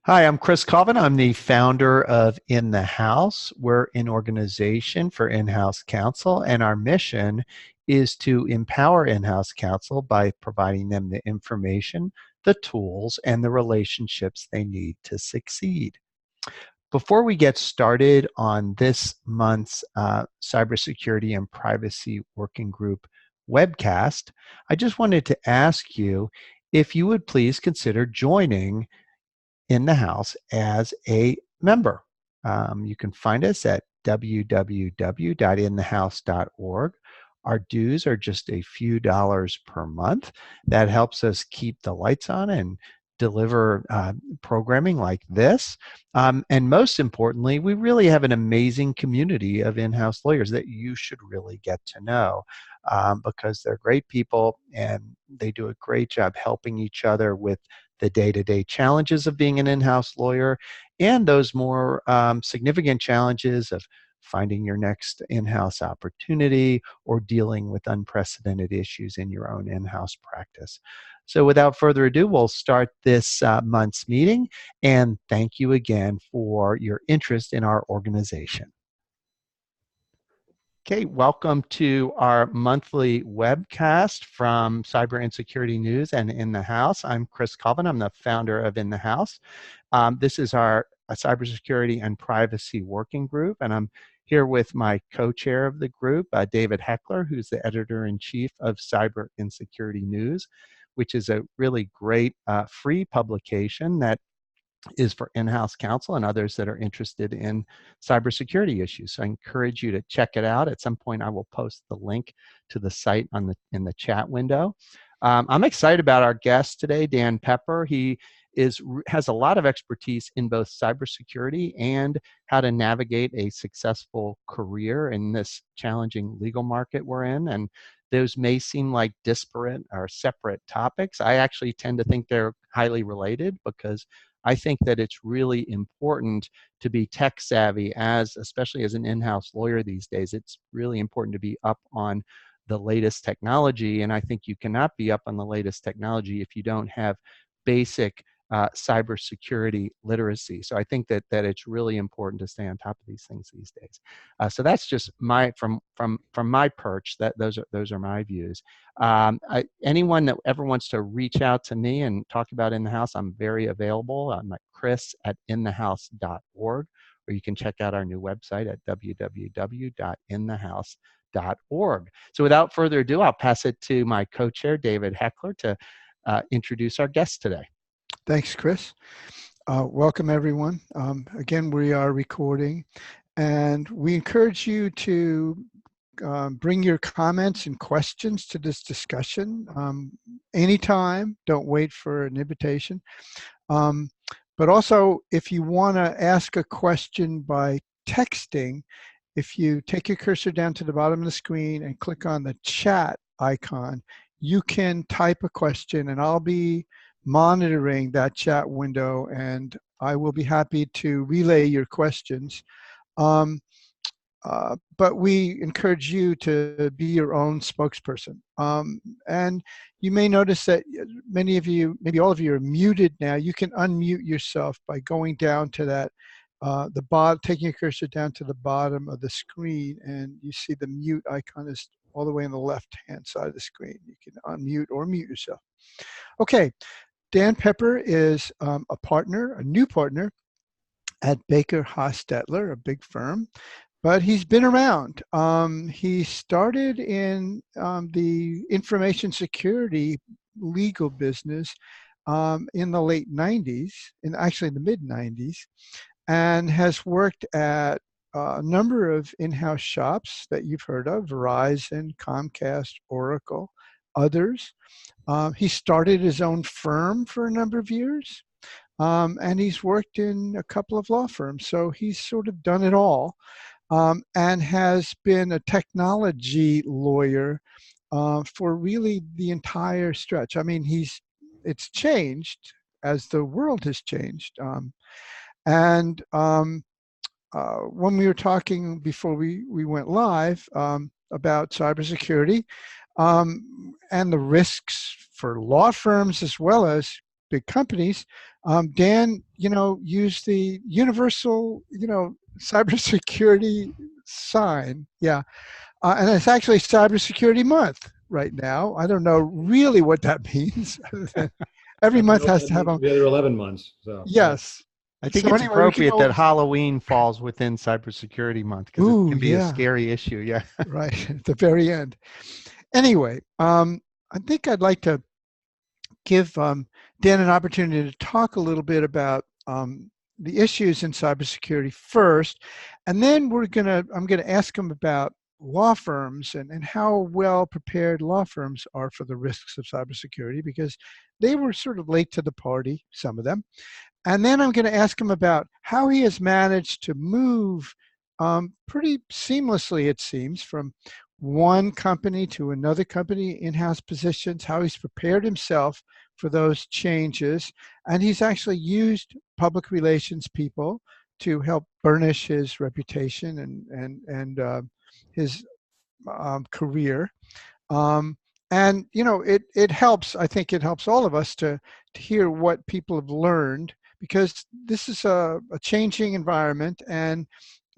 Hi, I'm Chris Colvin. I'm the founder of In the House. We're an organization for in-house counsel, and our mission is to empower in-house counsel by providing them the information, the tools, and the relationships they need to succeed. Before we get started on this month's Cybersecurity and Privacy Working Group webcast, I just wanted to ask you if you would please consider joining In the House as a member. You can find us at www.inthehouse.org. Our dues are just a few dollars per month. That helps us keep the lights on and deliver programming like this. And most importantly, we really have an amazing community of in-house lawyers that you should really get to know because they're great people and they do a great job helping each other with the day-to-day challenges of being an in-house lawyer and those more significant challenges of finding your next in-house opportunity or dealing with unprecedented issues in your own in-house practice. So without further ado, we'll start this month's meeting, and thank you again for your interest in our organization. Okay, welcome to our monthly webcast from Cyber Insecurity News and In the House. I'm Chris Colvin. I'm the founder of In the House. This is our Cybersecurity and Privacy Working Group, and I'm here with my co-chair of the group, David Heckler, who's the editor-in-chief of Cyber Insecurity News, which is a really great free publication that is for in-house counsel and others that are interested in cybersecurity issues. So I encourage you to check it out. At some point, I will post the link to the site in the chat window. I'm excited about our guest today, Dan Pepper. He has a lot of expertise in both cybersecurity and how to navigate a successful career in this challenging legal market we're in. And those may seem like disparate or separate topics. I actually tend to think they're highly related because I think that it's really important to be tech savvy especially as an in-house lawyer these days. It's really important to be up on the latest technology. And I think you cannot be up on the latest technology if you don't have basic cybersecurity literacy. So I think that it's really important to stay on top of these things these days. So that's just from my perch. Those are my views. Anyone that ever wants to reach out to me and talk about In the House, I'm very available. I'm at chris@inthehouse.org, or you can check out our new website at www.inthehouse.org. So without further ado, I'll pass it to my co-chair, David Heckler, to introduce our guest today. Thanks, Chris. Welcome, everyone. Again, we are recording, and we encourage you to bring your comments and questions to this discussion anytime. Don't wait for an invitation. But also, if you want to ask a question by texting, if you take your cursor down to the bottom of the screen and click on the chat icon, you can type a question, and I'll be monitoring that chat window, and I will be happy to relay your questions. But we encourage you to be your own spokesperson. And you may notice that many of you, maybe all of you, are muted now. You can unmute yourself by going down to that, taking your cursor down to the bottom of the screen, and you see the mute icon is all the way on the left-hand side of the screen. You can unmute or mute yourself. Okay, Dan Pepper is a new partner at BakerHostetler, a big firm. But he's been around. He started in the information security legal business in the late 90s, actually the mid 90s, and has worked at a number of in-house shops that you've heard of: Verizon, Comcast, Oracle, others. He started his own firm for a number of years, and he's worked in a couple of law firms. So he's sort of done it all. And has been a technology lawyer for really the entire stretch. I mean, it's changed as the world has changed. When we were talking before we went live about cybersecurity and the risks for law firms as well as big companies, Dan, used the universal, cybersecurity sign. Yeah. And it's actually Cybersecurity Month right now. I don't know really what that means. Every I don't month know what has that to have means a, for the other 11 months. So yeah. yes. I think So it's anyway, we can appropriate that all, Halloween falls within Cybersecurity Month because it ooh, can be a yeah, scary issue. Yeah. right, at the very end. Anyway, I think I'd like to give Dan an opportunity to talk a little bit about the issues in cybersecurity first, and then I'm gonna ask him about law firms and how well prepared law firms are for the risks of cybersecurity, because they were sort of late to the party, some of them. And then I'm going to ask him about how he has managed to move pretty seamlessly, it seems, from one company to another company, in-house positions, how he's prepared himself for those changes. And he's actually used public relations people to help burnish his reputation and his career. Um, and it helps. I think it helps all of us to hear what people have learned, because this is a changing environment, and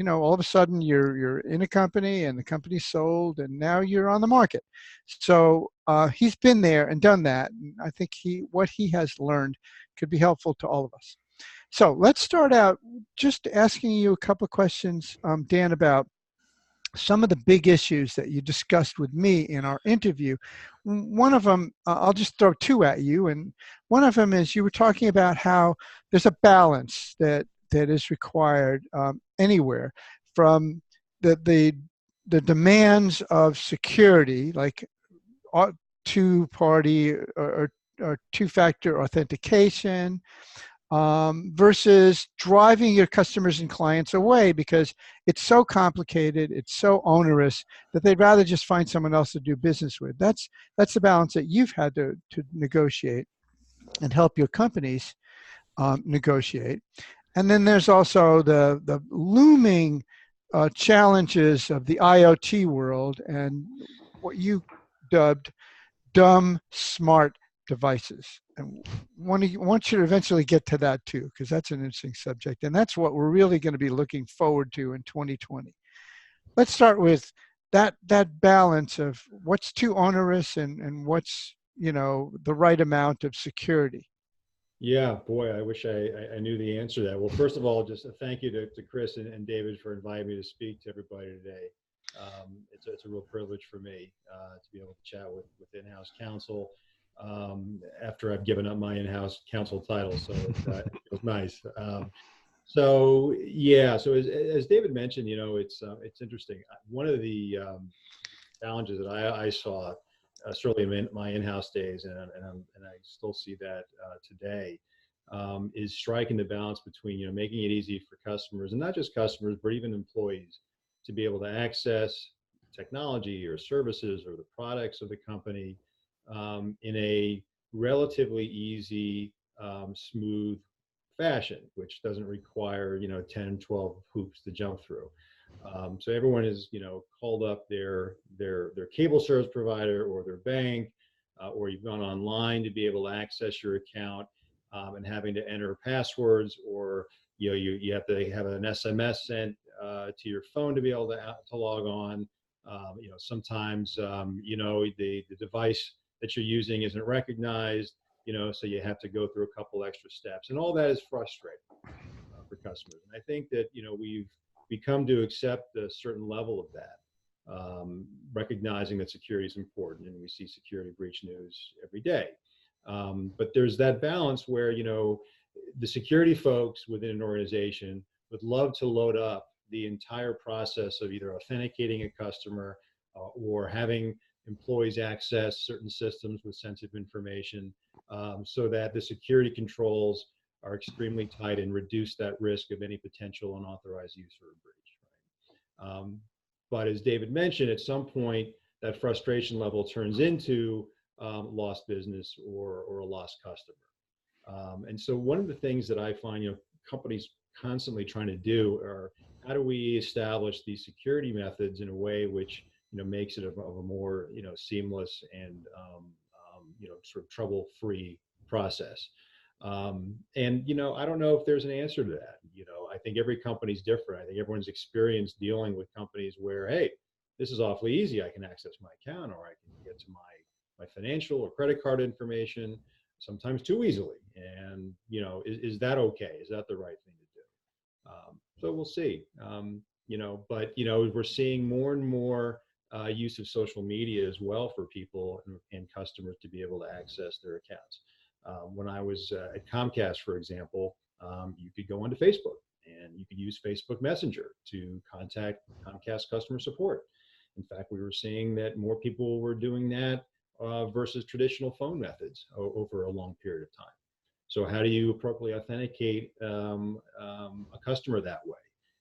all of a sudden you're in a company and the company's sold and now you're on the market. So he's been there and done that, and I think what he has learned could be helpful to all of us. So let's start out just asking you a couple of questions, Dan, about some of the big issues that you discussed with me in our interview. One of them, I'll just throw two at you, and one of them is you were talking about how there's a balance that is required anywhere, from the the demands of security, like two-party or two-factor authentication, versus driving your customers and clients away because it's so complicated, it's so onerous that they'd rather just find someone else to do business with. That's the balance that you've had to negotiate and help your companies negotiate. And then there's also the looming challenges of the IoT world and what you dubbed dumb smart devices. And want you to eventually get to that too, because that's an interesting subject. And that's what we're really going to be looking forward to in 2020. Let's start with that balance of what's too onerous and what's, the right amount of security. Yeah, boy, I wish I knew the answer to that. Well, first of all, just a thank you to Chris and David for inviting me to speak to everybody today. It's a real privilege for me to be able to chat with in-house counsel after I've given up my in-house counsel title. So it feels nice. So yeah, so as David mentioned, it's interesting. One of the challenges that I saw certainly in my in-house days, and I still see that today, is striking the balance between making it easy for customers, and not just customers, but even employees, to be able to access technology or services or the products of the company in a relatively easy, smooth fashion, which doesn't require 10, 12 hoops to jump through. So everyone has, called up their cable service provider or their bank, or you've gone online to be able to access your account, and having to enter passwords, or you have to have an SMS sent to your phone to be able to log on. Sometimes the device that you're using isn't recognized, so you have to go through a couple extra steps, and all that is frustrating for customers. And I think that we've come to accept a certain level of that, recognizing that security is important, and we see security breach news every day. But there's that balance where the security folks within an organization would love to load up the entire process of either authenticating a customer or having employees access certain systems with sensitive information, so that the security controls are extremely tight and reduce that risk of any potential unauthorized use or a breach. Right? But as David mentioned, at some point, that frustration level turns into lost business or a lost customer. And so one of the things that I find companies constantly trying to do are, how do we establish these security methods in a way which makes it of a more seamless and sort of trouble-free process. And, I don't know if there's an answer to that. I think every company's different. I think everyone's experienced dealing with companies where, hey, this is awfully easy. I can access my account, or I can get to my financial or credit card information, sometimes too easily. And, is that okay? Is that the right thing to do? So we'll see. But, we're seeing more and more use of social media as well for people and customers to be able to access their accounts. When I was at Comcast, for example, you could go onto Facebook and you could use Facebook Messenger to contact Comcast customer support. In fact, we were seeing that more people were doing that versus traditional phone methods over a long period of time. So how do you appropriately authenticate a customer that way?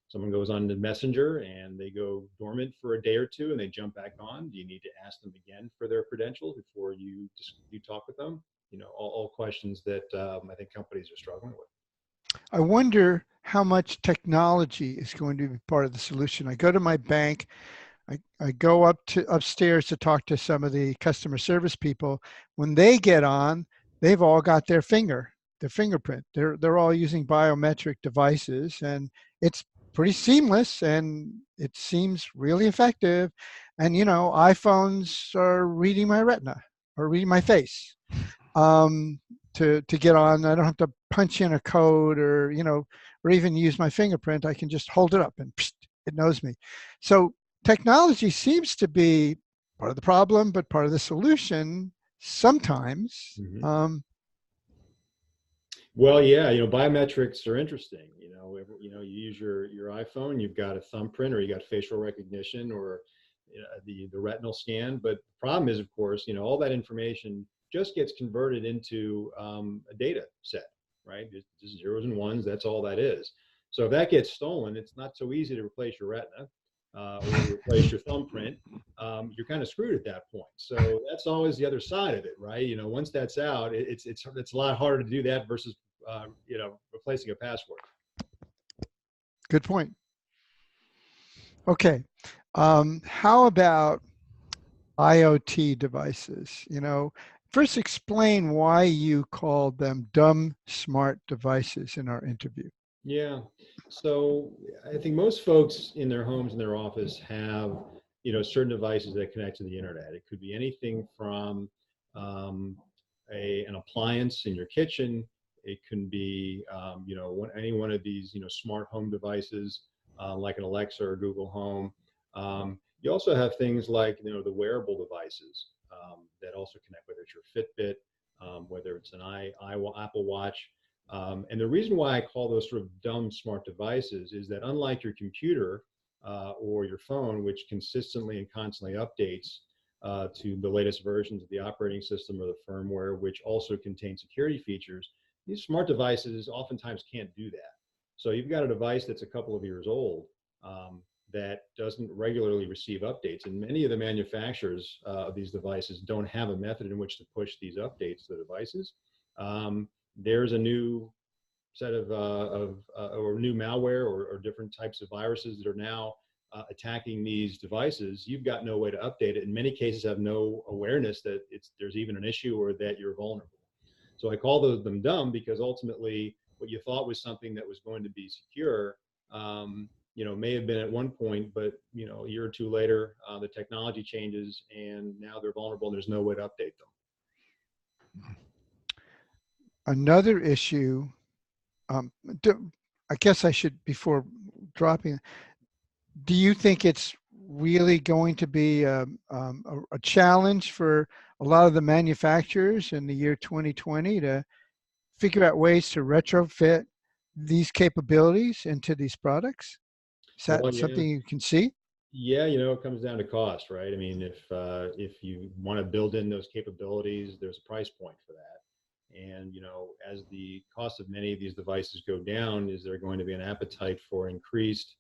Someone goes on to Messenger and they go dormant for a day or two and they jump back on. Do you need to ask them again for their credentials before you talk with them? All questions that I think companies are struggling with. I wonder how much technology is going to be part of the solution. I go to my bank, I go upstairs to talk to some of the customer service people. When they get on, they've all got their fingerprint. They're all using biometric devices, and it's pretty seamless, and it seems really effective. And iPhones are reading my retina or reading my face. To get on, I don't have to punch in a code or or even use my fingerprint. I can just hold it up and psst, it knows me. So technology seems to be part of the problem, but part of the solution sometimes. Mm-hmm. Well, yeah, biometrics are interesting. You use your iPhone, you've got a thumbprint, or you got facial recognition, or the retinal scan. But the problem is, of course, all that information just gets converted into a data set, right? Just zeros and ones. That's all that is. So if that gets stolen, it's not so easy to replace your retina or replace your thumbprint. You're kind of screwed at that point. So that's always the other side of it, right? Once that's out, it's a lot harder to do that versus replacing a password. Good point. Okay. How about IoT devices? First explain why you called them dumb smart devices in our interview. Yeah. So I think most folks in their homes and their office have, certain devices that connect to the internet. It could be anything from um, an appliance in your kitchen. It can be, any one of these, smart home devices like an Alexa or Google Home. You also have things like, the wearable devices that also connect, whether it's your Fitbit, whether it's an Apple Watch. And the reason why I call those sort of dumb smart devices is that unlike your computer or your phone, which consistently and constantly updates to the latest versions of the operating system or the firmware, which also contain security features, these smart devices oftentimes can't do that. So you've got a device that's a couple of years old that doesn't regularly receive updates. And many of the manufacturers of these devices don't have a method in which to push these updates to the devices. There's a new set of or new malware or different types of viruses that are now attacking these devices. You've got no way to update it. In many cases, have no awareness that there's even an issue or that you're vulnerable. So I call them dumb because ultimately, what you thought was something that was going to be secure, may have been at one point, but a year or two later, the technology changes and now they're vulnerable and there's no way to update them. Another issue, I guess I should, before dropping, do you think it's really going to be a challenge for a lot of the manufacturers in the year 2020 to figure out ways to retrofit these capabilities into these products? Is that something you can see? Yeah, it comes down to cost, right? I mean, if you want to build in those capabilities, there's a price point for that. And, as the cost of many of these devices go down, is there going to be an appetite for increased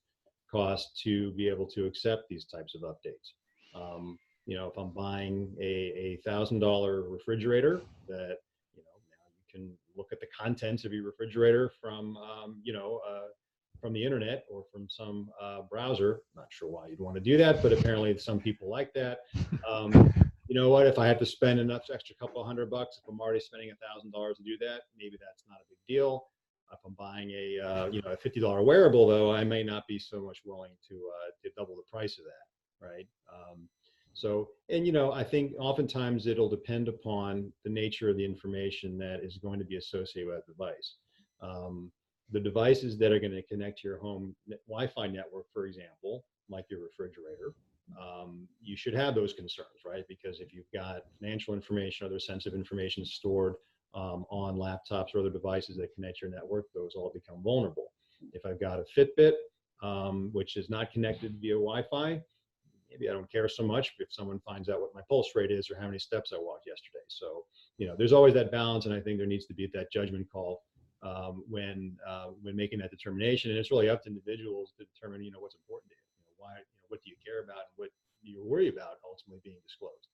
cost to be able to accept these types of updates? If I'm buying a $1,000 refrigerator that, now you can look at the contents of your refrigerator from, from the internet or from some browser. Not sure why you'd want to do that, but apparently some people like that. you know what, if I have to spend enough extra couple $100, if I'm already spending $1,000 to do that, maybe that's not a big deal. If I'm buying a a $50 wearable, though, I may not be so much willing to double the price of that, right? And I think oftentimes it'll depend upon the nature of the information that is going to be associated with that device. The devices that are going to connect to your home Wi-Fi network, for example, like your refrigerator, you should have those concerns, right? Because if you've got financial information or other sensitive information stored on laptops or other devices that connect your network, those all become vulnerable. If I've got a Fitbit, which is not connected via Wi-Fi, maybe I don't care so much if someone finds out what my pulse rate is or how many steps I walked yesterday. So, there's always that balance, and I think there needs to be that judgment call when making that determination. And it's really up to individuals to determine, what's important to you. What do you care about, and what do you worry about ultimately being disclosed?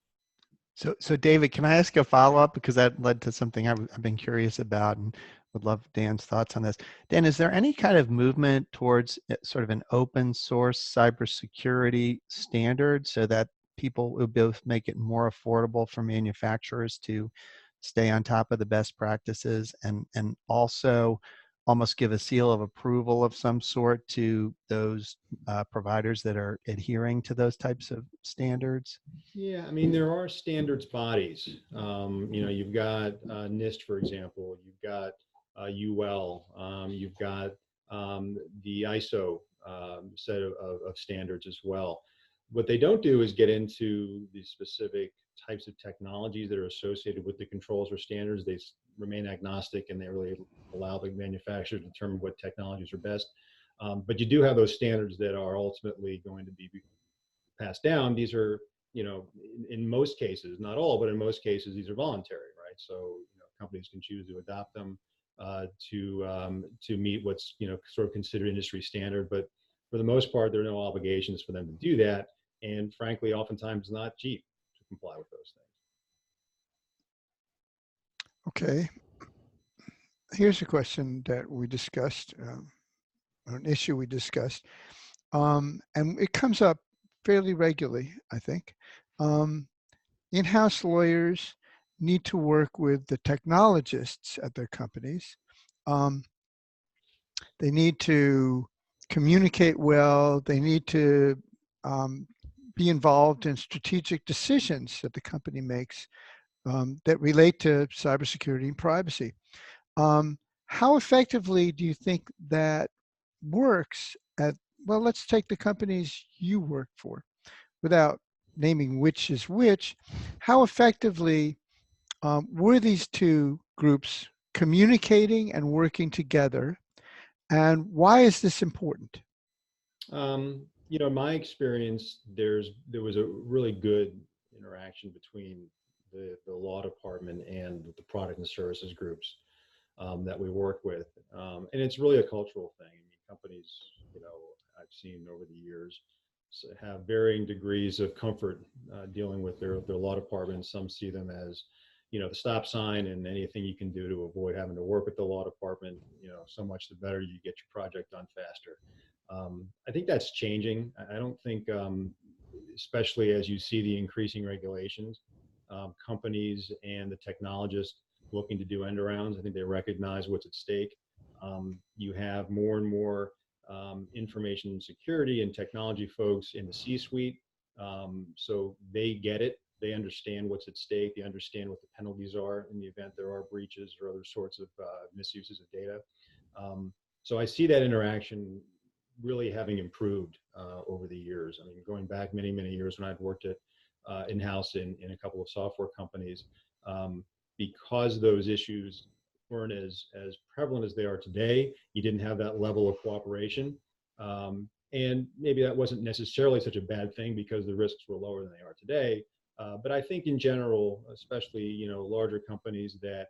So David, can I ask a follow-up, because that led to something I've been curious about and would love Dan's thoughts on this. Dan, is there any kind of movement towards sort of an open source cybersecurity standard so that people will both make it more affordable for manufacturers to stay on top of the best practices and also almost give a seal of approval of some sort to those providers that are adhering to those types of standards? Yeah, I mean, there are standards bodies. You've got NIST, for example. You've got UL. You've got the ISO set of standards as well. What they don't do is get into the specific types of technologies that are associated with the controls or standards. They remain agnostic, and they really allow the manufacturer to determine what technologies are best. But you do have those standards that are ultimately going to be passed down. These are, in most cases, not all, but in most cases, these are voluntary, right? So companies can choose to adopt them to meet what's sort of considered industry standard. But for the most part, there are no obligations for them to do that, and frankly, oftentimes not cheap to comply with those things. Okay. Here's a question that we discussed, an issue we discussed, and it comes up fairly regularly, I think. In-house lawyers need to work with the technologists at their companies. They need to communicate well. They need to be involved in strategic decisions that the company makes that relate to cybersecurity and privacy. How effectively do you think that works at, well, let's take the companies you work for, without naming which is which. How effectively were these two groups communicating and working together, and why is this important? In my experience, there was a really good interaction between the law department and the product and services groups that we work with. And it's really a cultural thing. I mean, companies, I've seen over the years have varying degrees of comfort dealing with their law department. Some see them as, the stop sign, and anything you can do to avoid having to work with the law department, so much the better. You get your project done faster. I think that's changing. I don't think, especially as you see the increasing regulations, companies and the technologists looking to do end arounds, I think they recognize what's at stake. You have more and more information security and technology folks in the C-suite, so they get it. They understand what's at stake. They understand what the penalties are in the event there are breaches or other sorts of misuses of data. So I see that interaction really having improved over the years. I mean, going back many, many years when I'd worked at in-house in a couple of software companies, because those issues weren't as prevalent as they are today, you didn't have that level of cooperation. And maybe that wasn't necessarily such a bad thing because the risks were lower than they are today. But I think in general, especially, larger companies that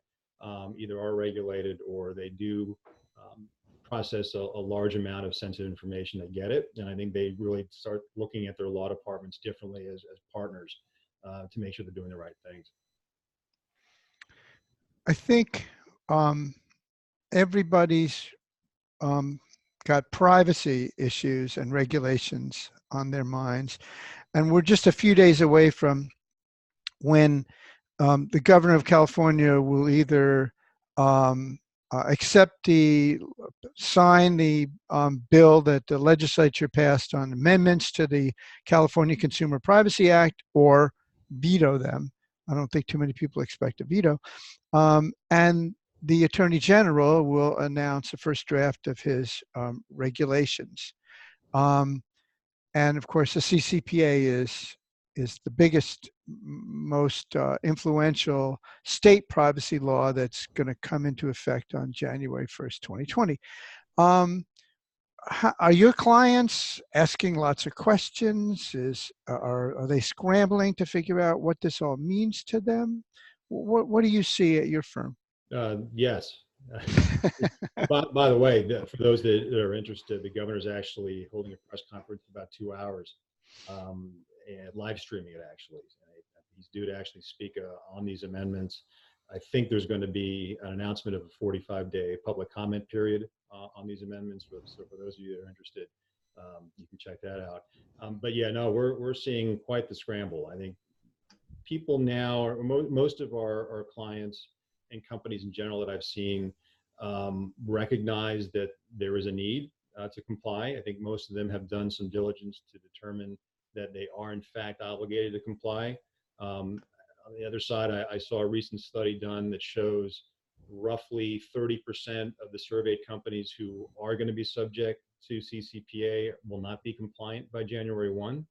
either are regulated or they do process a large amount of sensitive information, they get it. And I think they really start looking at their law departments differently as partners to make sure they're doing the right things. I think everybody's got privacy issues and regulations on their minds. And we're just a few days away from when the governor of California will either sign the bill that the legislature passed on amendments to the California Consumer Privacy Act, or veto them. I don't think too many people expect a veto. And the Attorney General will announce the first draft of his regulations. And of course, the CCPA is the biggest, most influential state privacy law that's going to come into effect on January 1st, 2020. Are your clients asking lots of questions? Are they scrambling to figure out what this all means to them? What do you see at your firm? Yes. By the way, for those that are interested, the governor's actually holding a press conference in about 2 hours, and live streaming it actually. He's due to actually speak on these amendments. I think there's going to be an announcement of a 45-day public comment period on these amendments. So for those of you that are interested, you can check that out. But yeah, no, we're seeing quite the scramble. I think people now, or most of our clients and companies in general that I've seen, recognize that there is a need to comply. I think most of them have done some diligence to determine that they are in fact obligated to comply. On the other side, I saw a recent study done that shows roughly 30% of the surveyed companies who are going to be subject to CCPA will not be compliant by January 1.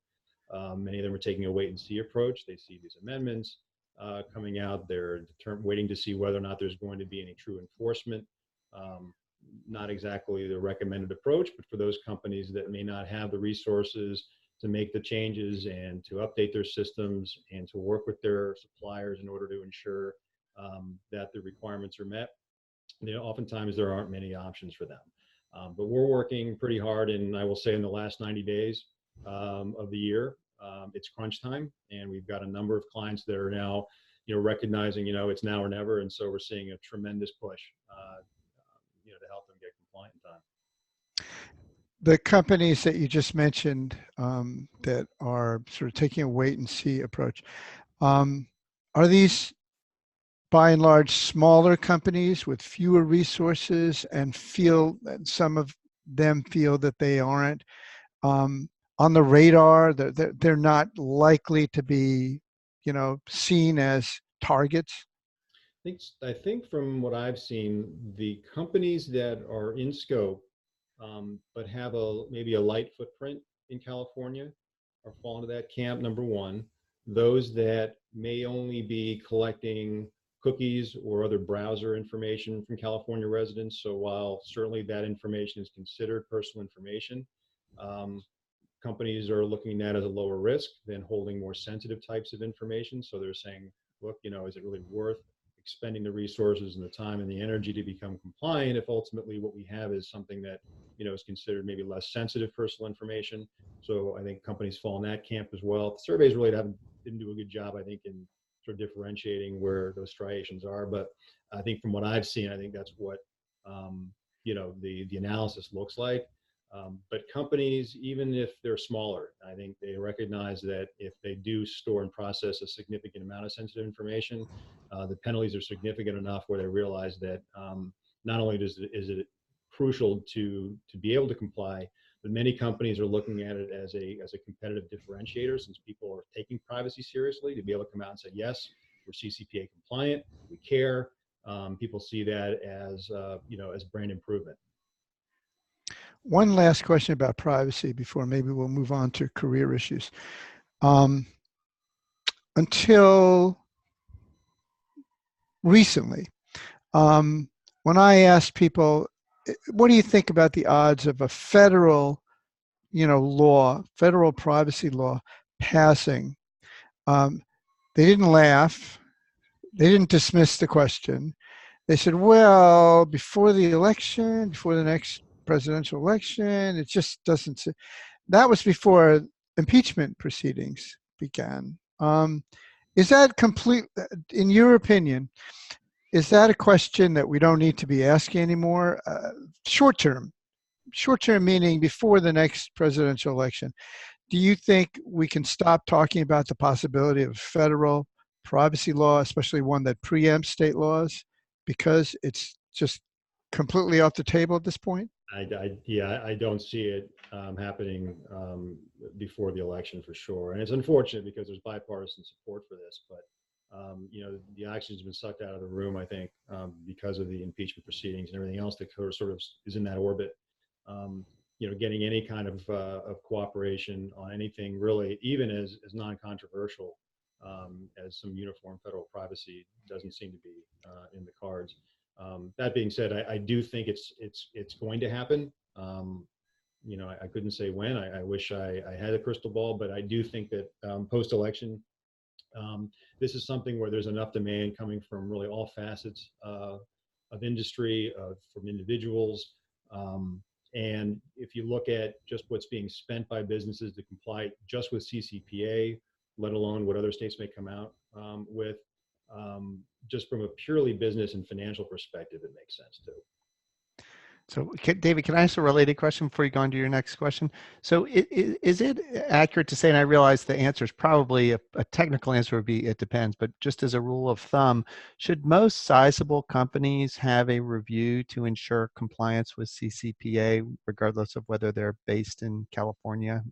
Many of them are taking a wait and see approach. They see these amendments coming out. They're waiting to see whether or not there's going to be any true enforcement. Not exactly the recommended approach, but for those companies that may not have the resources to make the changes and to update their systems and to work with their suppliers in order to ensure that the requirements are met, oftentimes there aren't many options for them. But we're working pretty hard, and I will say in the last 90 days of the year, it's crunch time, and we've got a number of clients that are now, recognizing, it's now or never, and so we're seeing a tremendous push, to help them get compliant in time. The companies that you just mentioned that are sort of taking a wait and see approach, are these by and large smaller companies with fewer resources, and some of them feel that they aren't on the radar, they're not likely to be, seen as targets? I think from what I've seen, the companies that are in scope but have maybe a light footprint in California are falling to that camp, number one. Those that may only be collecting cookies or other browser information from California residents. So while certainly that information is considered personal information, companies are looking at it as a lower risk than holding more sensitive types of information. So they're saying, look, is it really worth expending the resources and the time and the energy to become compliant if ultimately what we have is something that is considered maybe less sensitive personal information? So I think companies fall in that camp as well. The surveys really didn't do a good job, I think, in sort of differentiating where those striations are. But I think from what I've seen, I think that's what the analysis looks like. But companies, even if they're smaller, I think they recognize that if they do store and process a significant amount of sensitive information, the penalties are significant enough where they realize that not only is it crucial to be able to comply, but many companies are looking at it as a competitive differentiator, since people are taking privacy seriously, to be able to come out and say, yes, we're CCPA compliant, we care. People see that as as brand improvement. One last question about privacy before maybe we'll move on to career issues. Until recently, when I asked people, what do you think about the odds of a federal, federal privacy law passing? They didn't laugh. They didn't dismiss the question. They said, well, before the election, before the next presidential election, it just doesn't. That was before impeachment proceedings began. Is that complete, in your opinion, is that a question that we don't need to be asking anymore? Short term meaning before the next presidential election. Do you think we can stop talking about the possibility of federal privacy law, especially one that preempts state laws, because it's just completely off the table at this point? Yeah, I don't see it happening before the election for sure. And it's unfortunate because there's bipartisan support for this, but the oxygen's been sucked out of the room, I think, because of the impeachment proceedings and everything else that sort of is in that orbit. Getting any kind of cooperation on anything really, even as non-controversial as some uniform federal privacy, doesn't seem to be in the cards. That being said, I do think it's going to happen. I couldn't say when. I wish I had a crystal ball, but I do think that post-election, this is something where there's enough demand coming from really all facets of industry, from individuals. And if you look at just what's being spent by businesses to comply just with CCPA, let alone what other states may come out with, just from a purely business and financial perspective, it makes sense too. So, David, can I ask a related question before you go on to your next question? So is it accurate to say, and I realize the answer is probably a technical answer would be it depends, but just as a rule of thumb, should most sizable companies have a review to ensure compliance with CCPA, regardless of whether they're based in California?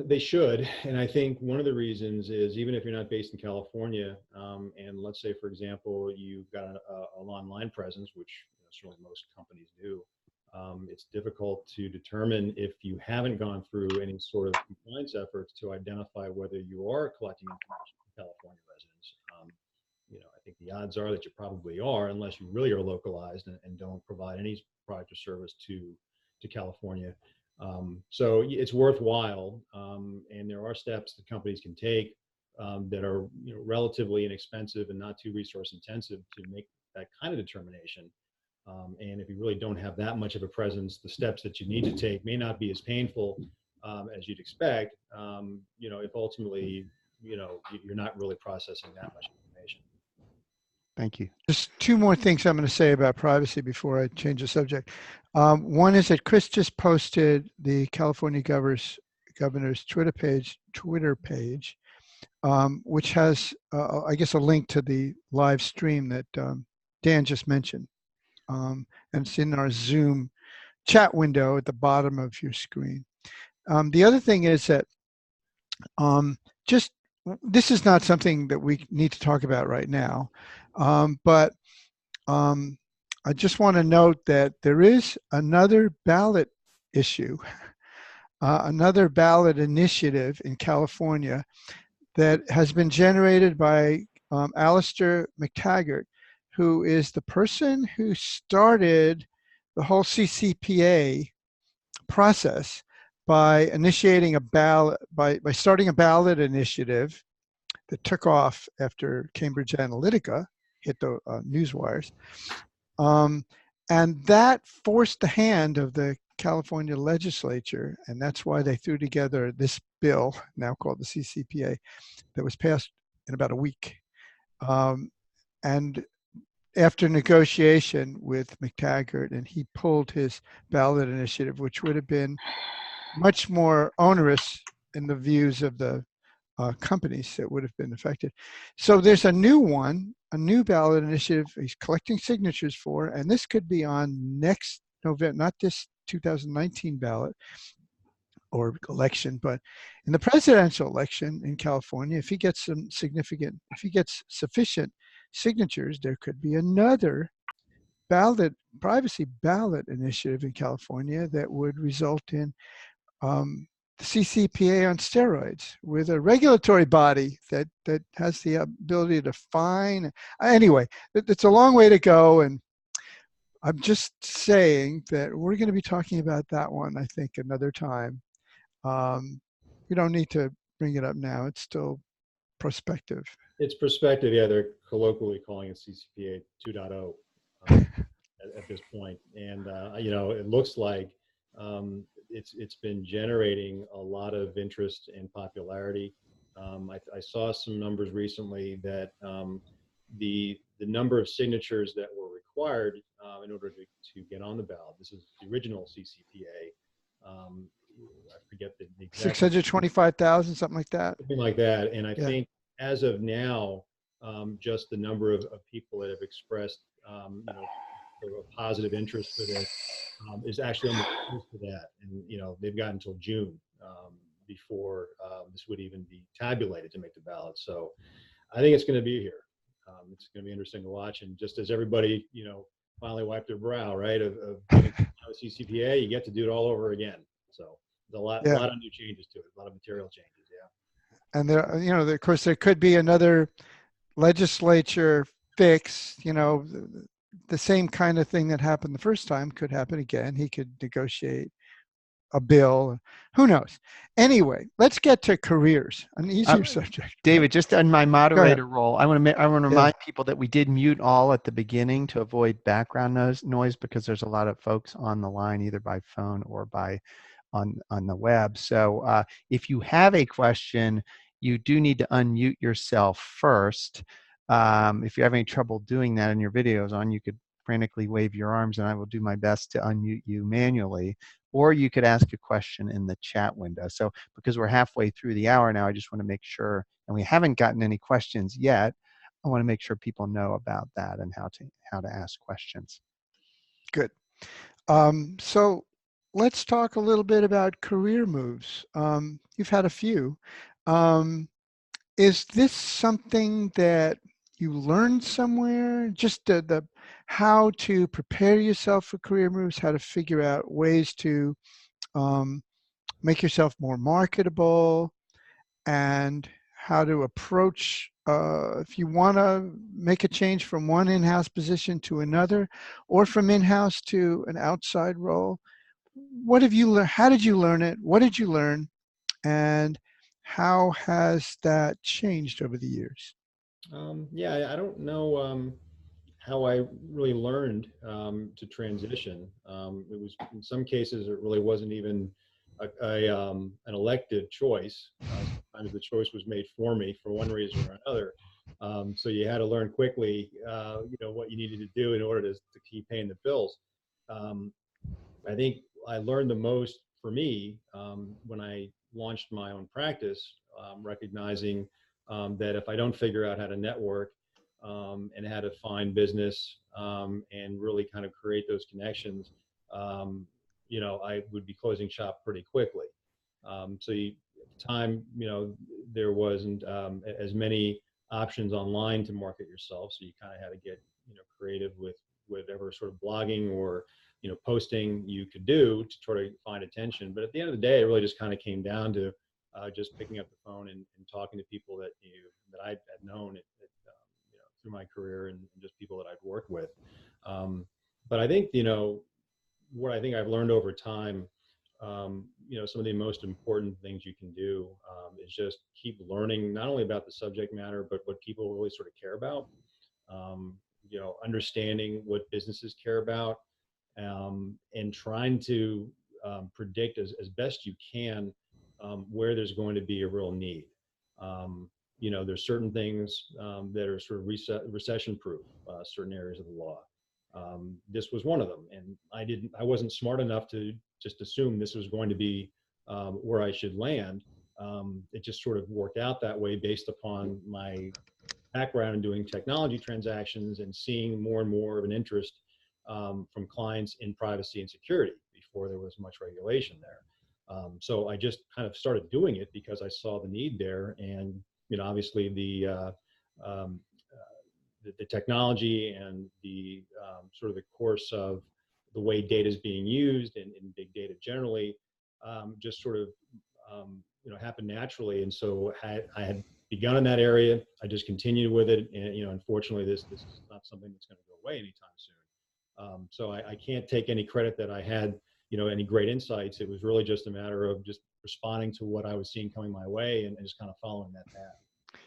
They should, and I think one of the reasons is even if you're not based in California, and let's say, for example, you've got an online presence, which certainly most companies do, it's difficult to determine if you haven't gone through any sort of compliance efforts to identify whether you are collecting information from California residents. I think the odds are that you probably are, unless you really are localized and don't provide any product or service to California. So it's worthwhile, and there are steps that companies can take that are relatively inexpensive and not too resource intensive to make that kind of determination. And if you really don't have that much of a presence, the steps that you need to take may not be as painful as you'd expect. If ultimately you're not really processing that much information. Thank you. Just two more things I'm going to say about privacy before I change the subject. One is that Chris just posted the California governor's Twitter page, which has, I guess, a link to the live stream that Dan just mentioned. And it's in our Zoom chat window at the bottom of your screen. The other thing is that this is not something that we need to talk about right now, but I just want to note that there is another ballot issue, another ballot initiative in California that has been generated by Alistair McTaggart, who is the person who started the whole CCPA process by initiating a ballot, by starting a ballot initiative that took off after Cambridge Analytica hit the news wires. And that forced the hand of the California legislature, and that's why they threw together this bill, now called the CCPA, that was passed in about a week. And after negotiation with McTaggart, and he pulled his ballot initiative, which would have been much more onerous in the views of the companies that would have been affected. So there's a new one, a new ballot initiative he's collecting signatures for, and this could be on next November, not this 2019 ballot or election, but in the presidential election in California, if he gets sufficient signatures, there could be another privacy ballot initiative in California that would result in the CCPA on steroids, with a regulatory body that has the ability to fine. Anyway, it's a long way to go, and I'm just saying that we're going to be talking about that one, I think, another time. We don't need to bring it up now. It's still prospective. It's prospective, yeah. They're colloquially calling it CCPA 2.0 at this point, and it looks like it's been generating a lot of interest and popularity. I saw some numbers recently that the number of signatures that were required in order to get on the ballot. This is the original CCPA. I forget the exact 625,000, something like that. Something like that, and I think as of now, just the number of people that have expressed, sort of a positive interest for this is actually almost close to that. And, they've got until June before this would even be tabulated to make the ballot. So I think it's going to be here. It's going to be interesting to watch. And just as everybody, finally wiped their brow, right, of getting CCPA, you get to do it all over again. So there's a lot of new changes to it, a lot of material changes. Yeah. And there, of course, there could be another legislature fix. The same kind of thing that happened the first time could happen again. He could negotiate a bill. Who knows? Anyway, let's get to careers, an easier subject. David, just on my moderator role, I want to remind people that we did mute all at the beginning to avoid background noise because there's a lot of folks on the line, either by phone or on the web. So if you have a question, you do need to unmute yourself first. If you're having trouble doing that and your video is on, you could frantically wave your arms and I will do my best to unmute you manually. Or you could ask a question in the chat window. So because we're halfway through the hour now, I just want to make sure, and we haven't gotten any questions yet, I want to make sure people know about that and how to ask questions. Good. So let's talk a little bit about career moves. You've had a few. Is this something that you learned somewhere? Just the how to prepare yourself for career moves, how to figure out ways to make yourself more marketable, and how to approach if you want to make a change from one in-house position to another, or from in-house to an outside role. What have you learned? How did you learn it? What did you learn? And how has that changed over the years? Yeah, I don't know how I really learned to transition. It was, in some cases, it really wasn't even an elective choice. Sometimes the choice was made for me for one reason or another. So you had to learn quickly, what you needed to do in order to keep paying the bills. I think I learned the most for me when I launched my own practice, recognizing that if I don't figure out how to network and how to find business and really kind of create those connections, I would be closing shop pretty quickly. So at the time, there wasn't as many options online to market yourself. So you kind of had to get, creative with whatever sort of blogging or, posting you could do to try to find attention. But at the end of the day, it really just kind of came down to just picking up the phone and talking to people that I had known through my career and just people that I've worked with. But I think, what I think I've learned over time, some of the most important things you can do is just keep learning not only about the subject matter, but what people really sort of care about. Understanding what businesses care about, and trying to predict as best you can where there's going to be a real need. There's certain things that are sort of recession-proof, certain areas of the law. This was one of them, and I wasn't smart enough to just assume this was going to be where I should land. It just sort of worked out that way based upon my background in doing technology transactions and seeing more and more of an interest from clients in privacy and security before there was much regulation there. So I just kind of started doing it because I saw the need there, and obviously the technology and the sort of the course of the way data is being used and big data generally just sort of happened naturally. And so I had begun in that area. I just continued with it, and unfortunately this is not something that's going to go away anytime soon. So I can't take any credit that I had any great insights. It was really just a matter of just responding to what I was seeing coming my way and just kind of following that path.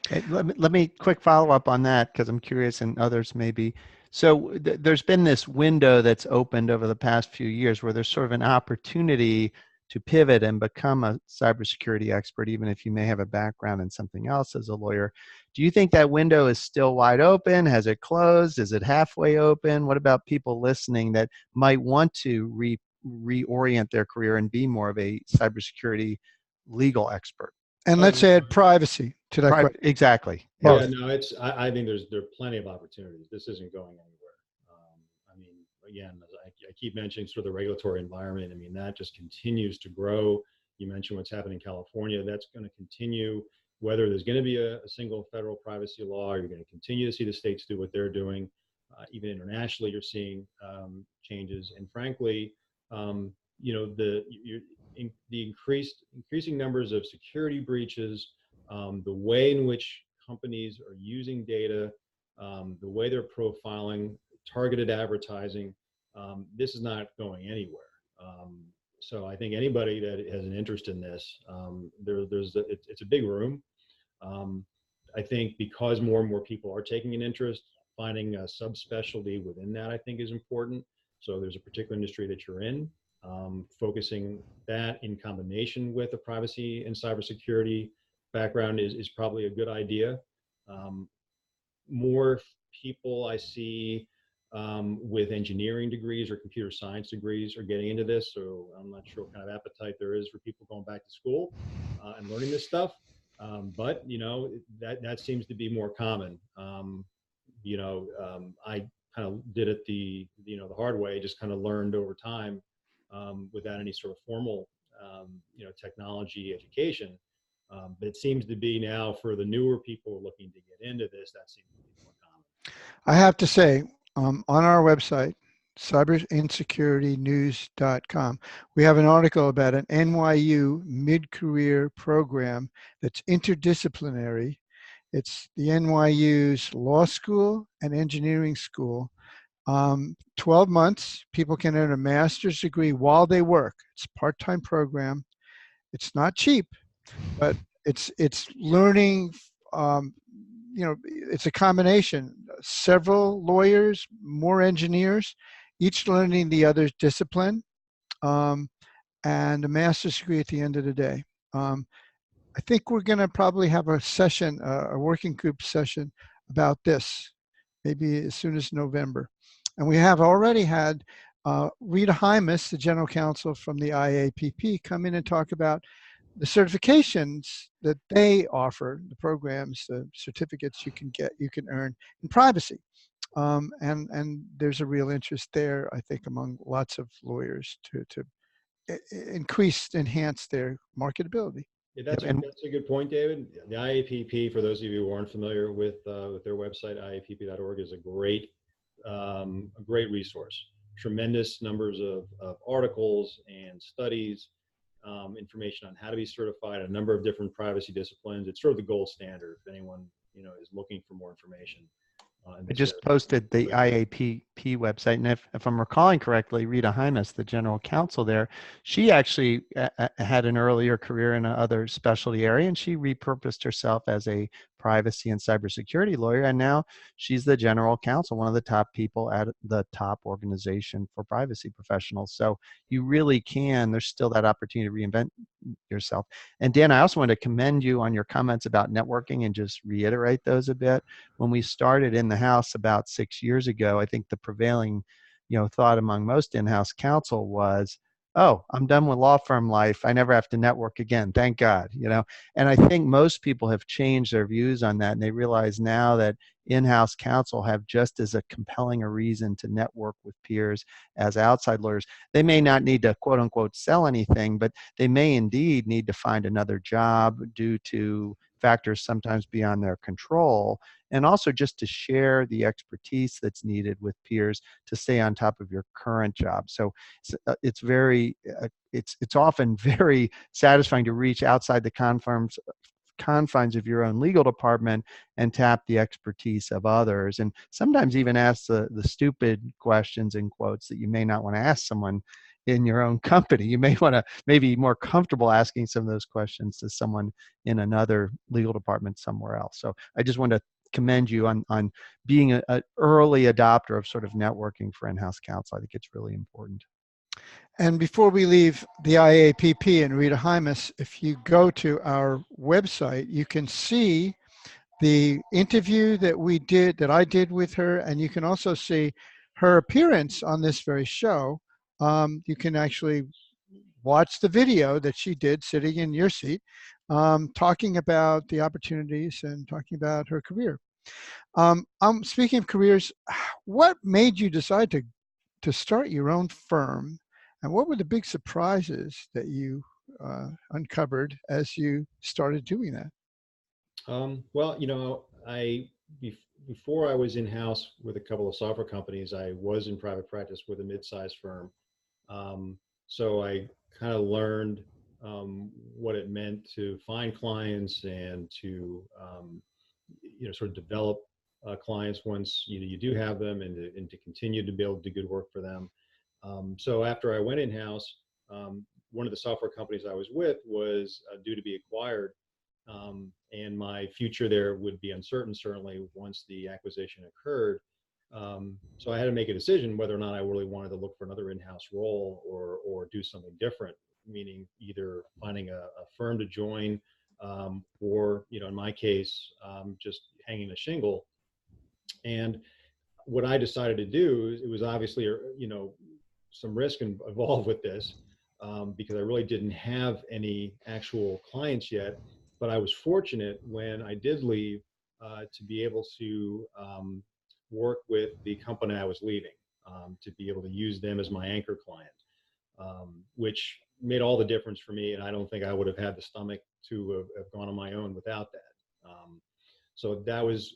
Hey, let me quick follow up on that because I'm curious, and others maybe. So there's been this window that's opened over the past few years where there's sort of an opportunity to pivot and become a cybersecurity expert, even if you may have a background in something else as a lawyer. Do you think that window is still wide open? Has it closed? Is it halfway open? What about people listening that might want to reorient their career and be more of a cybersecurity legal expert? And let's add privacy. to that question? Exactly. Yeah, Both. no, I think there are plenty of opportunities. This isn't going anywhere. I mean, again, as I keep mentioning sort of the regulatory environment. I mean, that just continues to grow. You mentioned what's happening in California. That's going to continue, whether there's going to be a single federal privacy law, or you're going to continue to see the states do what they're doing. Even internationally, you're seeing changes. And frankly, you know, the increasing numbers of security breaches, the way in which companies are using data, the way they're profiling, targeted advertising, this is not going anywhere. So I think anybody that has an interest in this, it's a big room. I think because more and more people are taking an interest, finding a subspecialty within that, I think, is important. So there's a particular industry that you're in, focusing that in combination with a privacy and cybersecurity background is probably a good idea. More people I see with engineering degrees or computer science degrees are getting into this. So I'm not sure what kind of appetite there is for people going back to school and learning this stuff. But you know, that seems to be more common. I kind of did it the hard way, just kind of learned over time without any sort of formal technology education. But it seems to be now for the newer people looking to get into this, that seems to be more common. I have to say, on our website, CyberInsecurityNews.com, we have an article about an NYU mid-career program that's interdisciplinary. It's the NYU's law school and engineering school. 12 months, people can earn a master's degree while they work. It's a part-time program. It's not cheap, but it's learning. It's a combination. Several lawyers, more engineers, each learning the other's discipline, and a master's degree at the end of the day. I think we're going to probably have a session, a working group session about this, maybe as soon as November. And we have already had Rita Hymas, the general counsel from the IAPP, come in and talk about the certifications that they offer, the programs, the certificates you can earn in privacy. And there's a real interest there, I think, among lots of lawyers to enhance their marketability. Yeah, that's a good point, David. The IAPP, for those of you who aren't familiar with their website, IAPP.org, is a great resource. Tremendous numbers of articles and studies, information on how to be certified, a number of different privacy disciplines. It's sort of the gold standard if anyone is looking for more information. I just posted the IAPP website, and if I'm recalling correctly, Rita Hymas, the general counsel there, she actually had an earlier career in another specialty area, and she repurposed herself as a privacy and cybersecurity lawyer, and now she's the general counsel, one of the top people at the top organization for privacy professionals. So you really can, there's still that opportunity to reinvent yourself. And Dan, I also want to commend you on your comments about networking and just reiterate those a bit. When we started in the house about 6 years ago, I think the prevailing thought among most in-house counsel was, oh, I'm done with law firm life. I never have to network again. Thank God. And I think most people have changed their views on that, and they realize now that in-house counsel have just as a compelling a reason to network with peers as outside lawyers. They may not need to quote unquote sell anything, but they may indeed need to find another job due to factors sometimes beyond their control, and also just to share the expertise that's needed with peers to stay on top of your current job. So it's often very satisfying to reach outside the confines of your own legal department and tap the expertise of others, and sometimes even ask the stupid questions in quotes that you may not want to ask someone in your own company. You may want to maybe be more comfortable asking some of those questions to someone in another legal department somewhere else. So I just want to commend you on being an early adopter of sort of networking for in-house counsel. I think it's really important. And before we leave the IAPP and Rita Hymas, if you go to our website, you can see the interview that I did with her, and you can also see her appearance on this very show. You can actually watch the video that she did sitting in your seat. talking about the opportunities and talking about her career. Speaking of careers, what made you decide to start your own firm, and what were the big surprises that you uncovered as you started doing that? Well, before I was in-house with a couple of software companies, I was in private practice with a mid-sized firm. So I kind of learned what it meant to find clients and to sort of develop clients once you do have them, and to continue to be able to do good work for them. So after I went in-house, one of the software companies I was with was due to be acquired. And my future there would be uncertain, certainly, once the acquisition occurred. So I had to make a decision whether or not I really wanted to look for another in-house role or do something different, meaning either finding a firm to join, or, in my case, just hanging a shingle. And what I decided to do, it was obviously, some risk involved with this, because I really didn't have any actual clients yet. But I was fortunate when I did leave to be able to work with the company I was leaving, to be able to use them as my anchor client, which made all the difference for me. And I don't think I would have had the stomach to have gone on my own without that. So that was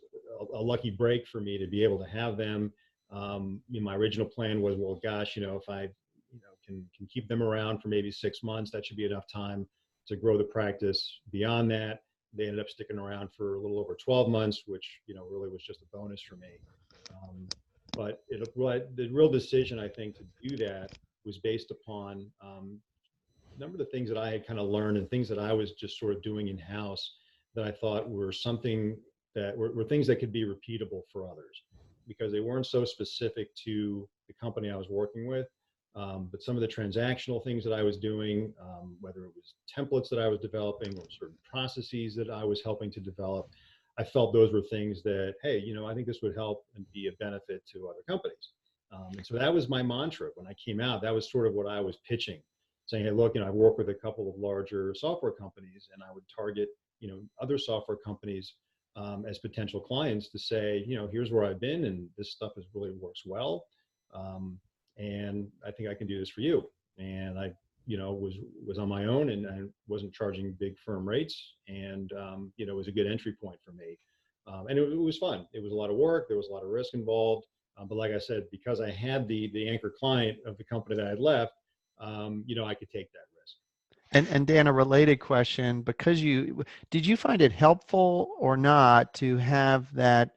a lucky break for me to be able to have them. My original plan was, well, gosh, if I can keep them around for maybe 6 months, that should be enough time to grow the practice. Beyond that, they ended up sticking around for a little over 12 months, which really was just a bonus for me. But the real decision, I think, to do that was based upon a number of the things that I had kind of learned and things that I was just sort of doing in-house that I thought were something that were things that could be repeatable for others, because they weren't so specific to the company I was working with. But some of the transactional things that I was doing, whether it was templates that I was developing or certain processes that I was helping to develop, I felt those were things that, hey, I think this would help and be a benefit to other companies. And so that was my mantra when I came out. That was sort of what I was pitching, saying, hey, look, I work with a couple of larger software companies, and I would target, other software companies as potential clients to say, here's where I've been, and this stuff really works well. And I think I can do this for you. And I, was on my own, and I wasn't charging big firm rates, and it was a good entry point for me. And it was fun. It was a lot of work. There was a lot of risk involved. But like I said, because I had the anchor client of the company that I had left, I could take that risk. And Dan, a related question, because did you find it helpful or not to have that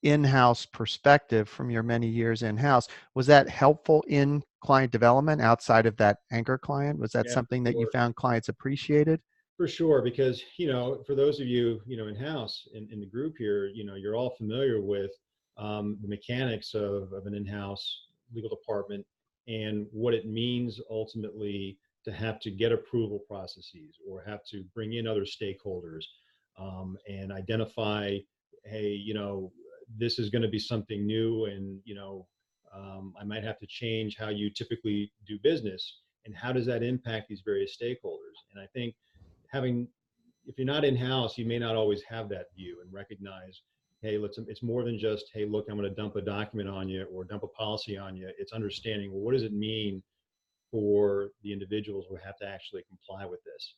in-house perspective from your many years in-house? Was that helpful in client development outside of that anchor client? Was that Yeah, something that you found clients appreciated? for sure, because, for those of you, in-house in the group here, you're all familiar with the mechanics of an in-house legal department and what it means ultimately to have to get approval processes or have to bring in other stakeholders, and identify, hey, this is going to be something new, and, I might have to change how you typically do business, and how does that impact these various stakeholders? And I think if you're not in-house, you may not always have that view and recognize, hey, it's more than just, hey, look, I'm going to dump a document on you or dump a policy on you. It's understanding, well, what does it mean for the individuals who have to actually comply with this,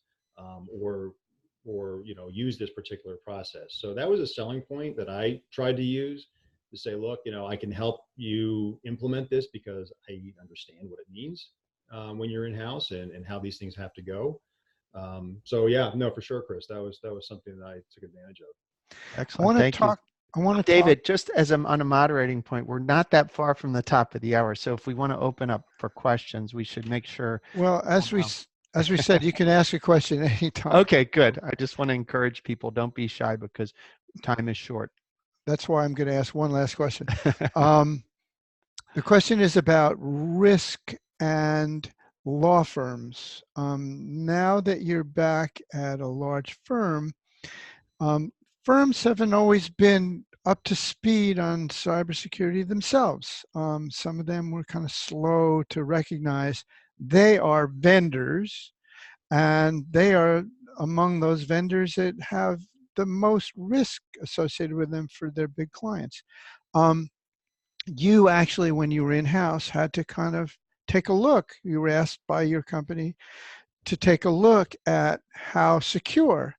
or use this particular process. So that was a selling point that I tried to use to say, look, I can help you implement this because I understand what it means when you're in-house, and how these things have to go. So yeah, no, for sure, Chris, that was something that I took advantage of. Excellent. Thank you. I want to David, just as I'm on a moderating point, we're not that far from the top of the hour. So if we want to open up for questions, we should make sure. Well, as we said, you can ask a question anytime. Okay, good. I just want to encourage people, don't be shy because time is short. That's why I'm going to ask one last question. The question is about risk and law firms. Now that you're back at a large firm, firms haven't always been up to speed on cybersecurity themselves. Some of them were kind of slow to recognize they are vendors, and they are among those vendors that have the most risk associated with them for their big clients. You actually, when you were in-house, had to kind of take a look. You were asked by your company to take a look at how secure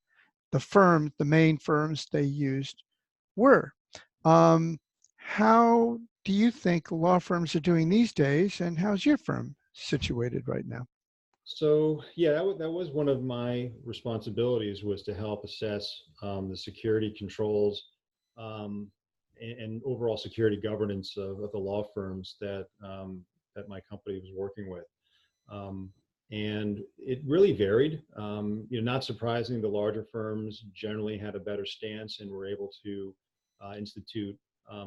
the main firms they used were. How do you think law firms are doing these days, and how's your firm situated right now? So yeah, that was one of my responsibilities, was to help assess the security controls um, and overall security governance of the law firms that my company was working with. Um, and it really varied. Not surprising, the larger firms generally had a better stance and were able to institute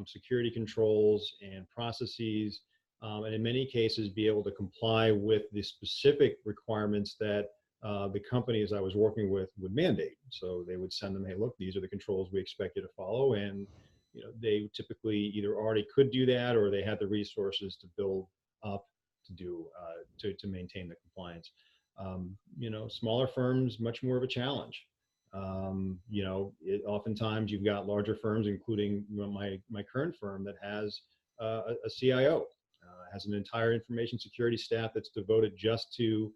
security controls and processes, and in many cases be able to comply with the specific requirements that the companies I was working with would mandate. So they would send them, hey, look, these are the controls we expect you to follow. And they typically either already could do that, or they had the resources to build up to do to maintain the compliance. Smaller firms, much more of a challenge. Oftentimes you've got larger firms, including my current firm, that has a CIO, has an entire information security staff that's devoted just to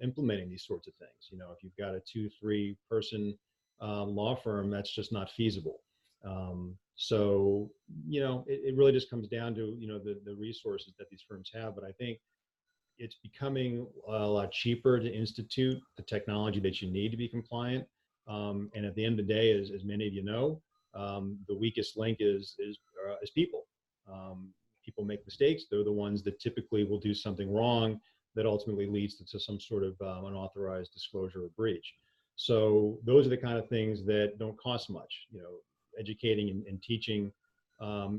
implementing these sorts of things. If you've got a 2-3 person law firm, that's just not feasible. So it really just comes down to the resources that these firms have. But I think it's becoming a lot cheaper to institute the technology that you need to be compliant. And at the end of the day, as many of you know, the weakest link is people. People make mistakes. They're the ones that typically will do something wrong that ultimately leads to some sort of unauthorized disclosure or breach. So those are the kind of things that don't cost much. Educating and teaching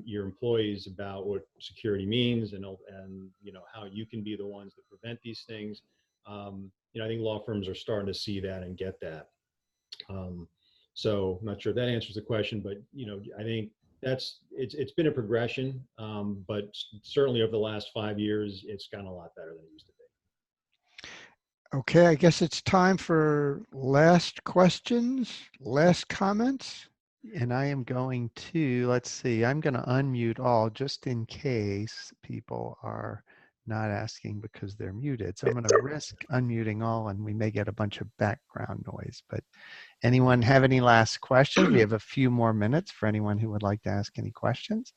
your employees about what security means, and how you can be the ones that prevent these things. I think law firms are starting to see that and get that. So I'm not sure if that answers the question, but I think it's been a progression, but certainly over the last 5 years, it's gotten a lot better than it used to be. Okay, I guess it's time for last questions, last comments. And I am going to, let's see, I'm going to unmute all just in case people are not asking because they're muted. So I'm going to risk unmuting all, and we may get a bunch of background noise. But anyone have any last questions? We have a few more minutes for anyone who would like to ask any questions.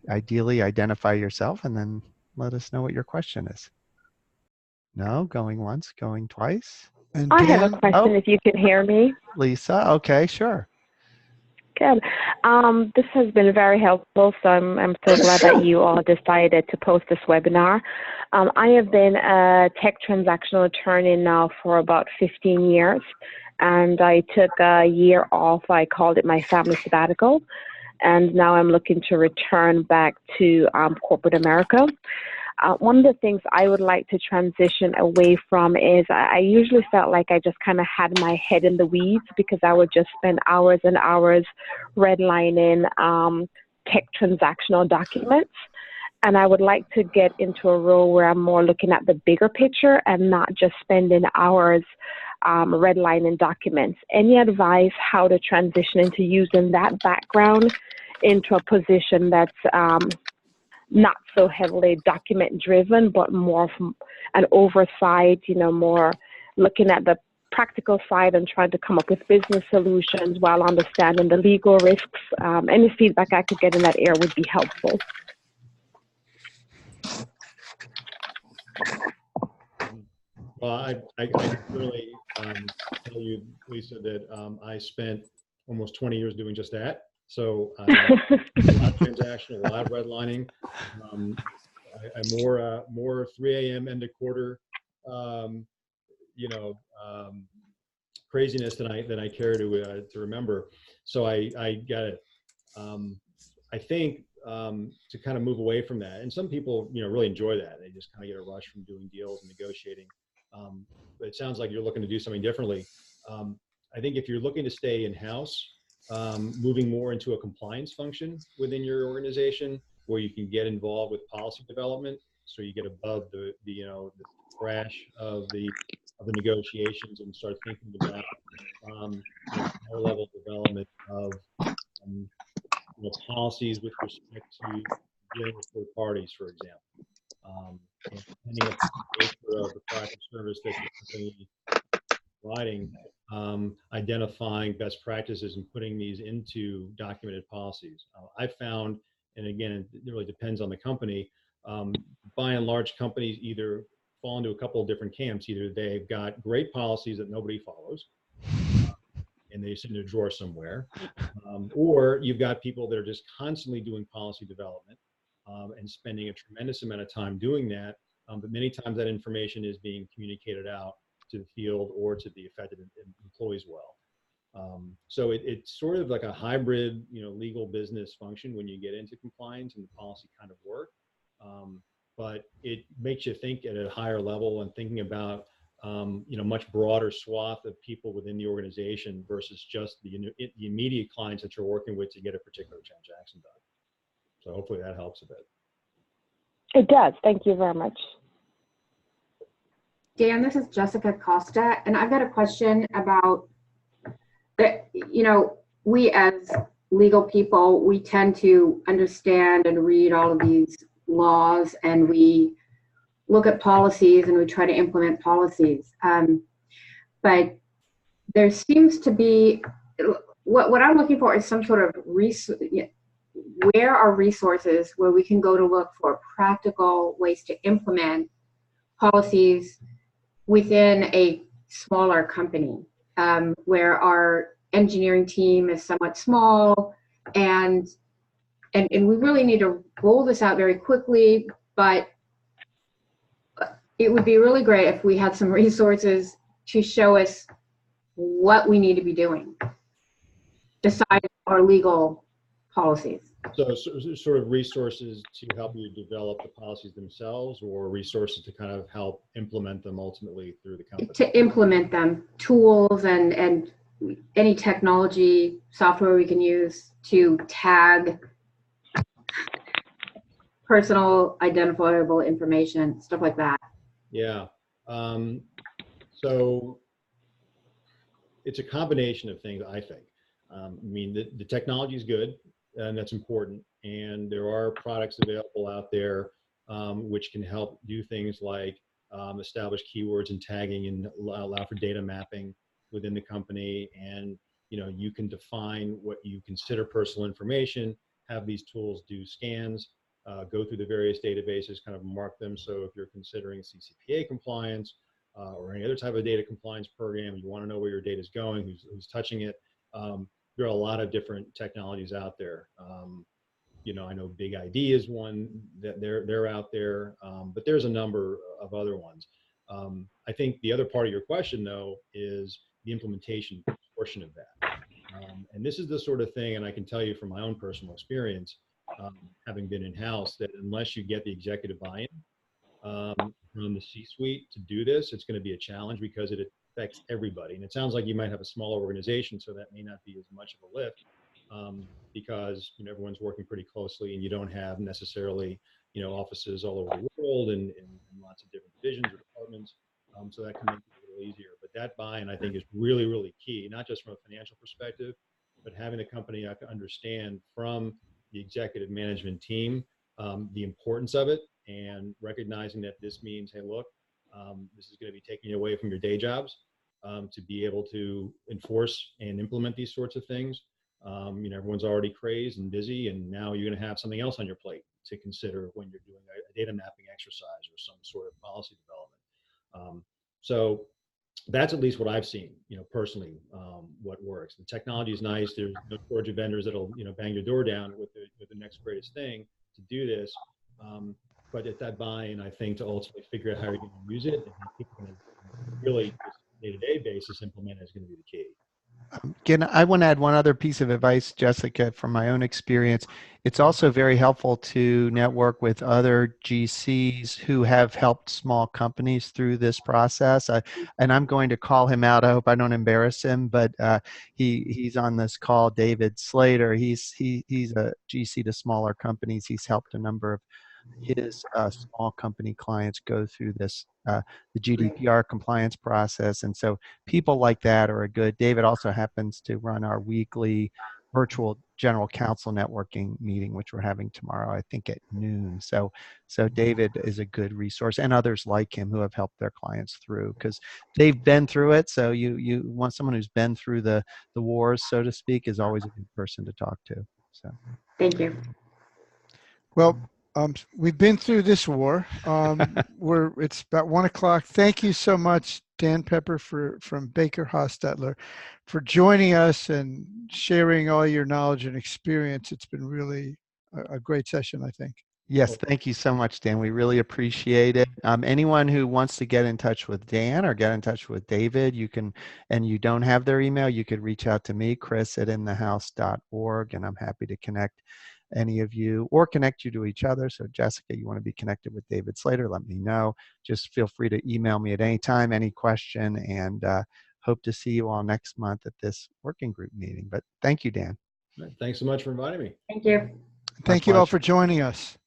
Ideally, identify yourself and then let us know what your question is. No, going once, going twice. And I have a Dan, question, if you can hear me. Lisa, okay, sure. Good. This has been very helpful, so I'm so glad that you all decided to post this webinar. I have been a tech transactional attorney now for about 15 years, and I took a year off. I called it my family sabbatical, and now I'm looking to return back to corporate America. One of the things I would like to transition away from is I usually felt like I just kind of had my head in the weeds, because I would just spend hours and hours redlining tech transactional documents. And I would like to get into a role where I'm more looking at the bigger picture and not just spending hours redlining documents. Any advice how to transition into using that background into a position that's not so heavily document driven, but more from an oversight, more looking at the practical side and trying to come up with business solutions while understanding the legal risks. Any feedback I could get in that area would be helpful. Well, I can really tell you, Lisa, that I spent almost 20 years doing just that. So a lot of transactional, a lot of redlining. I more 3 a.m. end of quarter, craziness than I care to remember. So I got it. I think to kind of move away from that, and some people really enjoy that. They just kind of get a rush from doing deals and negotiating. But it sounds like you're looking to do something differently. I think if you're looking to stay in-house, moving more into a compliance function within your organization, where you can get involved with policy development, so you get above the crash of the negotiations and start thinking about higher level development of policies with respect to dealing with third parties, for example. And depending upon the nature of the product or service that your company is providing, identifying best practices and putting these into documented policies. I found, and again, it really depends on the company, by and large, companies either fall into a couple of different camps. Either they've got great policies that nobody follows, and they sit in a drawer somewhere, or you've got people that are just constantly doing policy development and spending a tremendous amount of time doing that, but many times that information is being communicated out to the field or to the affected employees well. So it's sort of like a hybrid, legal business function when you get into compliance and the policy kind of work. But it makes you think at a higher level and thinking about much broader swath of people within the organization versus just the immediate clients that you're working with to get a particular transaction done. So hopefully that helps a bit. It does. Thank you very much. Dan, this is Jessica Costa, and I've got a question about that. We as legal people, we tend to understand and read all of these laws, and we look at policies and we try to implement policies. But there seems to be, what I'm looking for is some sort of where are resources where we can go to look for practical ways to implement policies within a smaller company, where our engineering team is somewhat small, and we really need to roll this out very quickly, but it would be really great if we had some resources to show us what we need to be doing besides our legal policies. So sort of resources to help you develop the policies themselves, or resources to kind of help implement them ultimately through the company? To implement them, tools and any technology software we can use to tag personal identifiable information, stuff like that. Yeah. So it's a combination of things, I think. The technology is good, and that's important. And there are products available out there which can help do things like establish keywords and tagging and allow for data mapping within the company. And you can define what you consider personal information, have these tools do scans, go through the various databases, kind of mark them. So if you're considering CCPA compliance or any other type of data compliance program, you want to know where your data is going, who's touching it. There are a lot of different technologies out there. I know Big ID is one that they're out there, but there's a number of other ones. I think the other part of your question, though, is the implementation portion of that. And this is the sort of thing, and I can tell you from my own personal experience, having been in-house, that unless you get the executive buy-in from the C-suite to do this, it's going to be a challenge because it affects everybody. And it sounds like you might have a smaller organization, so that may not be as much of a lift because everyone's working pretty closely, and you don't have necessarily offices all over the world and lots of different divisions or departments. So that can make it a little easier. But that buy-in, I think, is really, really key, not just from a financial perspective, but having the company understand from the executive management team the importance of it, and recognizing that this means, hey, look, this is going to be taking you away from your day jobs to be able to enforce and implement these sorts of things. Everyone's already crazed and busy, and now you're going to have something else on your plate to consider when you're doing a data mapping exercise or some sort of policy development. So that's at least what I've seen, personally, what works. The technology is nice. There's no shortage of vendors that'll, bang your door down with the next greatest thing to do this. But at that buy-in, I think, to ultimately figure out how you're going to use it and how people can really, just day-to-day basis, implement it is going to be the key. Again, I want to add one other piece of advice, Jessica, from my own experience. It's also very helpful to network with other GCs who have helped small companies through this process. And I'm going to call him out. I hope I don't embarrass him, but he's on this call, David Slater. He's a GC to smaller companies. He's helped a number his small company clients go through this, the GDPR compliance process. And so people like that are a good. David also happens to run our weekly virtual general counsel networking meeting, which we're having tomorrow, I think at noon. So David is a good resource, and others like him who have helped their clients through, because they've been through it. So you want someone who's been through the wars, so to speak, is always a good person to talk to. So Thank you. Well, we've been through this war. It's about 1 o'clock. Thank you so much, Dan Pepper from BakerHostetler, for joining us and sharing all your knowledge and experience. It's been really a great session, I think. Yes, thank you so much, Dan. We really appreciate it. Anyone who wants to get in touch with Dan or get in touch with David, you can, and you don't have their email, you could reach out to me, chris@inthehouse.org, and I'm happy to connect any of you or connect you to each other. So Jessica, you want to be connected with David Slater, let me know. Just feel free to email me at any time, any question, and hope to see you all next month at this working group meeting. But thank you, Dan. Thanks so much for inviting me. Thank you. Thank you all for joining us.